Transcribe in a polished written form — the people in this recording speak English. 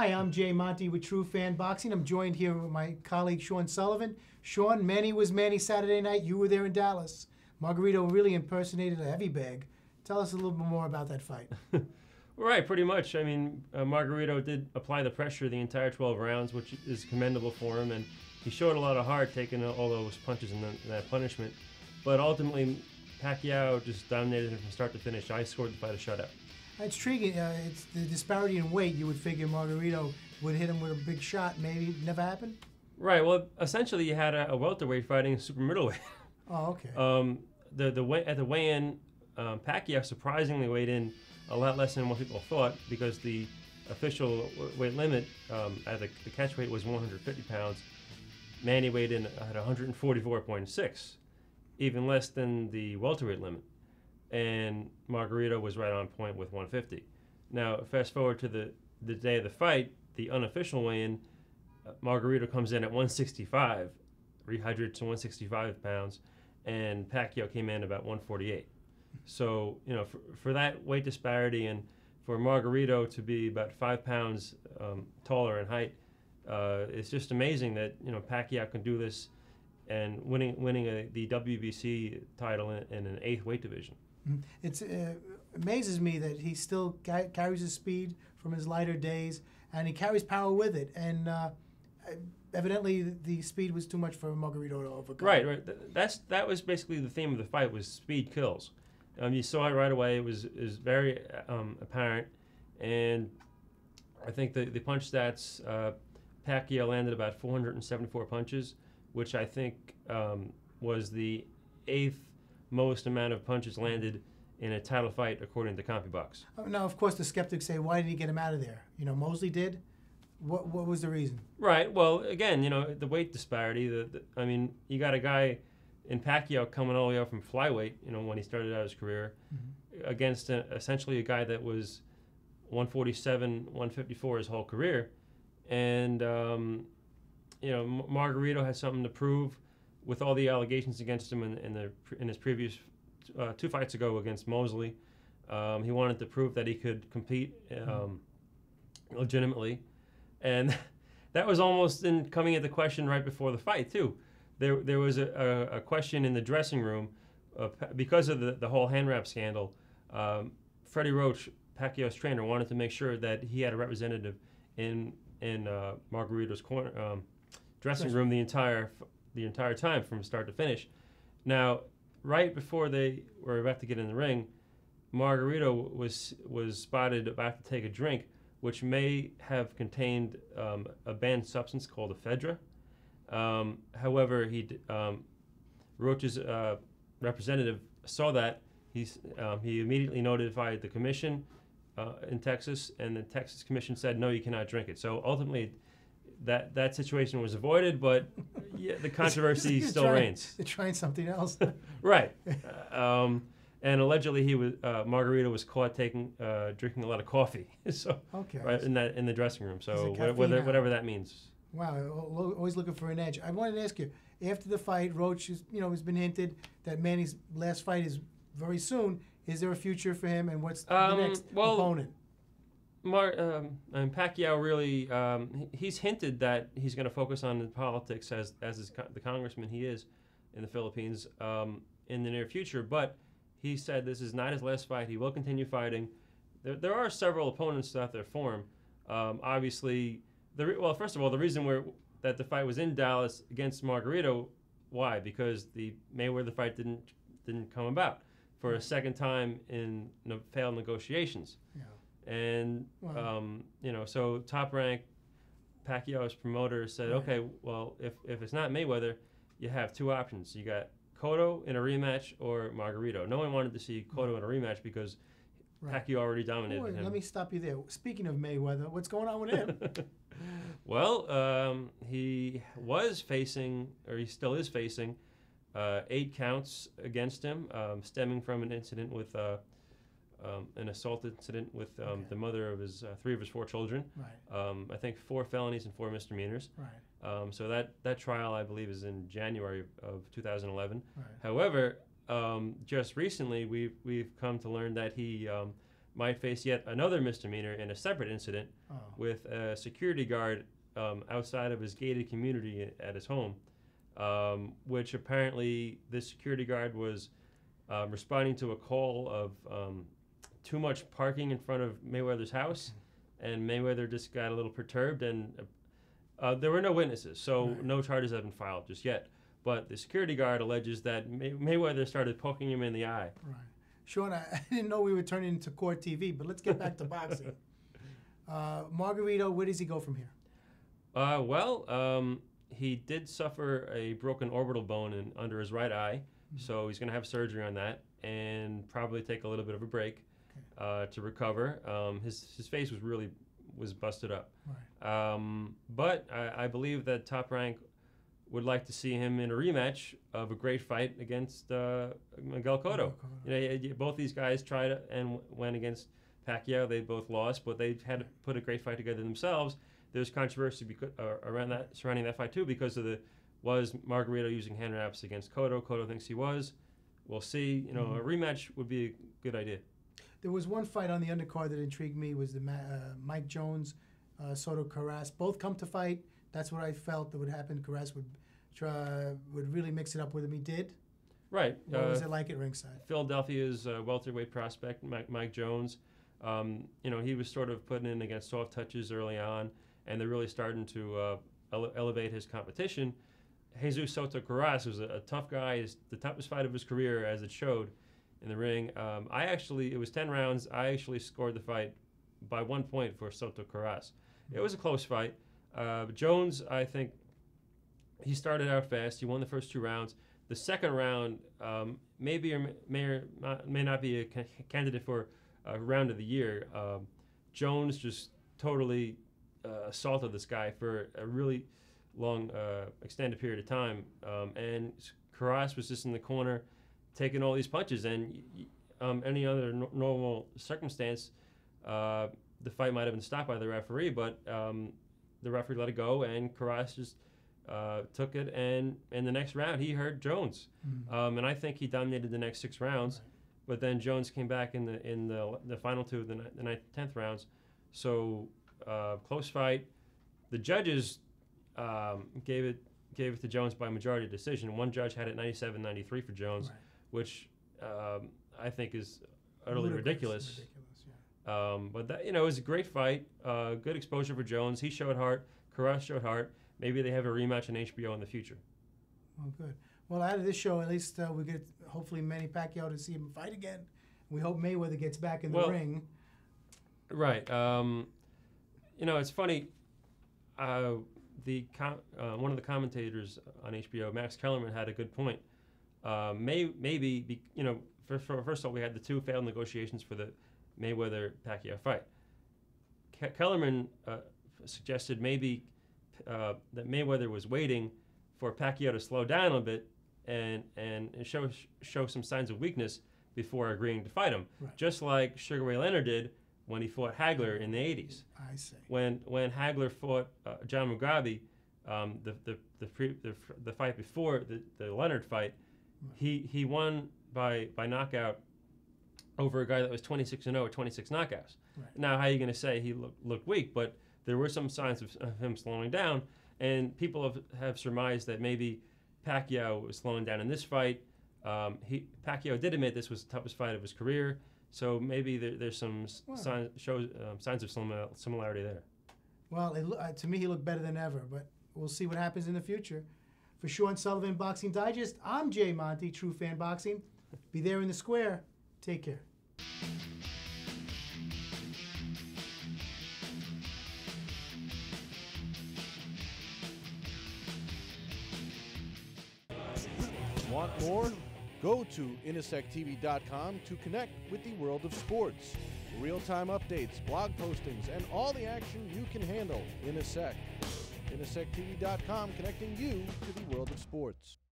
Hi, I'm Jay Monty with TruFan Boxing. I'm joined here with my colleague Sean Sullivan. Sean, Manny was Manny Saturday night. You were there in Dallas. Margarito really impersonated a heavy bag. Tell us a little bit more about that fight. Right, pretty much. I mean, Margarito did apply the pressure the entire 12 rounds, which is commendable for him, and he showed a lot of heart taking all those punches in that punishment. But ultimately, Pacquiao just dominated him from start to finish. I scored the fight a shutout. It's intriguing. It's the disparity in weight. You would figure Margarito would hit him with a big shot. Maybe it never happened? Right, well, essentially you had a welterweight fighting a super middleweight. Oh, okay. At the weigh-in, Pacquiao surprisingly weighed in a lot less than what people thought, because the official weight limit at the catch weight was 150 pounds. Manny weighed in at 144.6, even less than the welterweight limit. And Margarito was right on point with 150. Now, fast forward to the day of the fight, the unofficial weigh-in, Margarito comes in at 165, rehydrated to 165 pounds, and Pacquiao came in about 148. So, you know, for that weight disparity and for Margarito to be about 5 pounds taller in height, it's just amazing that, you know, Pacquiao can do this and winning the WBC title in an 8th weight division. It amazes me that he still carries his speed from his lighter days, and he carries power with it. And evidently, the speed was too much for Margarito to overcome. Right. That was basically the theme of the fight, was speed kills. You saw it right away. It was very apparent, and I think the punch stats, Pacquiao landed about 474 punches, which I think was the 8th most amount of punches landed in a title fight according to CompuBox. Now, of course, the skeptics say, why did he get him out of there? You know, Mosley did. What was the reason? Right. Well, again, you know, the weight disparity. I mean, you got a guy in Pacquiao coming all the way up from flyweight, you know, when he started out his career, against essentially a guy that was 147, 154 his whole career. And, you know, Margarito has something to prove with all the allegations against him in his previous 2 fights ago against Mosley. He wanted to prove that he could compete legitimately. And that was almost coming at the question right before the fight, too. There was a question in the dressing room because of the whole hand wrap scandal. Freddie Roach, Pacquiao's trainer, wanted to make sure that he had a representative in Margarito's corner, dressing room the entire time from start to finish. Now, right before they were about to get in the ring, Margarito was spotted about to take a drink, which may have contained a banned substance called ephedra. However, Roach's representative saw that. He immediately notified the commission in Texas, and the Texas commission said, no, you cannot drink it. So ultimately, that situation was avoided, but yeah, the controversy still reigns. They're trying something else. Right. And allegedly, Margarito was caught drinking a lot of coffee. So okay. Right in the dressing room. So whatever that means. Wow, always looking for an edge. I wanted to ask you, after the fight, Roach, has been hinted that Manny's last fight is very soon. Is there a future for him, and what's the next opponent? Pacquiao really, he's hinted that he's going to focus on politics as the congressman he is in the Philippines in the near future. But he said this is not his last fight. He will continue fighting. There are several opponents out there for him. Obviously, first of all, the reason that the fight was in Dallas against Margarito, why? Because the Mayweather fight didn't come about for a second time in failed negotiations. Yeah. And so Top Rank, Pacquiao's promoter said, okay, well, if it's not Mayweather, you have 2 options. You got Cotto in a rematch or Margarito. No one wanted to see Cotto in a rematch because Pacquiao already dominated him. Let me stop you there. Speaking of Mayweather, what's going on with him? Well, he was facing, or he still is facing, 8 counts against him, stemming from an incident with an assault incident with the mother of 3 of his 4 children. Right. I think 4 felonies and 4 misdemeanors. Right. So that trial, I believe, is in January of 2011. Right. However, just recently we've come to learn that he might face yet another misdemeanor in a separate incident with a security guard outside of his gated community at his home, which apparently this security guard was responding to a call of too much parking in front of Mayweather's house, and Mayweather just got a little perturbed, and there were no witnesses, so no charges have been filed just yet. But the security guard alleges that Mayweather started poking him in the eye. Right. Sean, I didn't know we were turning into court TV, but let's get back to boxing. Margarito, where does he go from here? He did suffer a broken orbital bone under his right eye, so he's going to have surgery on that and probably take a little bit of a break to recover. His face was busted up. Right. But I believe that Top Rank would like to see him in a rematch of a great fight against Miguel Cotto. Both these guys tried and went against Pacquiao. They both lost, but they had to put a great fight together themselves. There's controversy surrounding that fight too, because of was Margarito using hand wraps against Cotto? Cotto thinks he was. We'll see. A rematch would be a good idea. There was one fight on the undercard that intrigued me. Was the Mike Jones, Soto-Karass. Both come to fight. That's what I felt that would happen. Karass would really mix it up with him. He did. Right. What was it like at ringside? Philadelphia's welterweight prospect, Mike Jones. He was sort of putting in against soft touches early on, and they're really starting to elevate his competition. Jesus Soto-Karass was a tough guy. He's the toughest fight of his career, as it showed in the ring. It was 10 rounds. I actually scored the fight by 1 point for Soto-Karass. It was a close fight. Jones, I think, he started out fast. He won the first 2 rounds. The second round may not be a candidate for round of the year. Jones just totally assaulted this guy for a really long, extended period of time, and Karass was just in the corner taking all these punches. And any other normal circumstance, the fight might have been stopped by the referee, but the referee let it go, and Karass just took it, and in the next round he hurt Jones, and I think he dominated the next 6 rounds. Right. But then Jones came back in the final 2, the 9th, 10th rounds. So close fight. The judges gave it to Jones by majority decision. One judge had it 97-93 for Jones, right, which I think is utterly ridiculous. But that, it was a great fight. Good exposure for Jones. He showed heart. Karass showed heart. Maybe they have a rematch on HBO in the future. Well, good. Well, out of this show, at least we get hopefully Manny Pacquiao to see him fight again. We hope Mayweather gets back in the ring. Right. It's funny. One of the commentators on HBO, Max Kellerman, had a good point. First of all, we had the 2 failed negotiations for the Mayweather-Pacquiao fight. Kellerman suggested maybe that Mayweather was waiting for Pacquiao to slow down a little bit and show some signs of weakness before agreeing to fight him, right, just like Sugar Ray Leonard did when he fought Hagler in the 80s. I see. When Hagler fought John Mugabe, the fight before the Leonard fight, right, he won by knockout over a guy that was 26-0 with 26 knockouts. Right. Now, how are you going to say he looked weak? But there were some signs of him slowing down, and people have surmised that maybe Pacquiao was slowing down in this fight. Pacquiao did admit this was the toughest fight of his career, so maybe there's some signs of similarity there. Well, to me, he looked better than ever, but we'll see what happens in the future. For Sean Sullivan, Boxing Digest, I'm Jay Monty, TruFan Boxing. Be there in the square. Take care. Want more? Go to inasectv.com to connect with the world of sports. Real-time updates, blog postings, and all the action you can handle in a sec. inasectv.com, connecting you to the world of sports.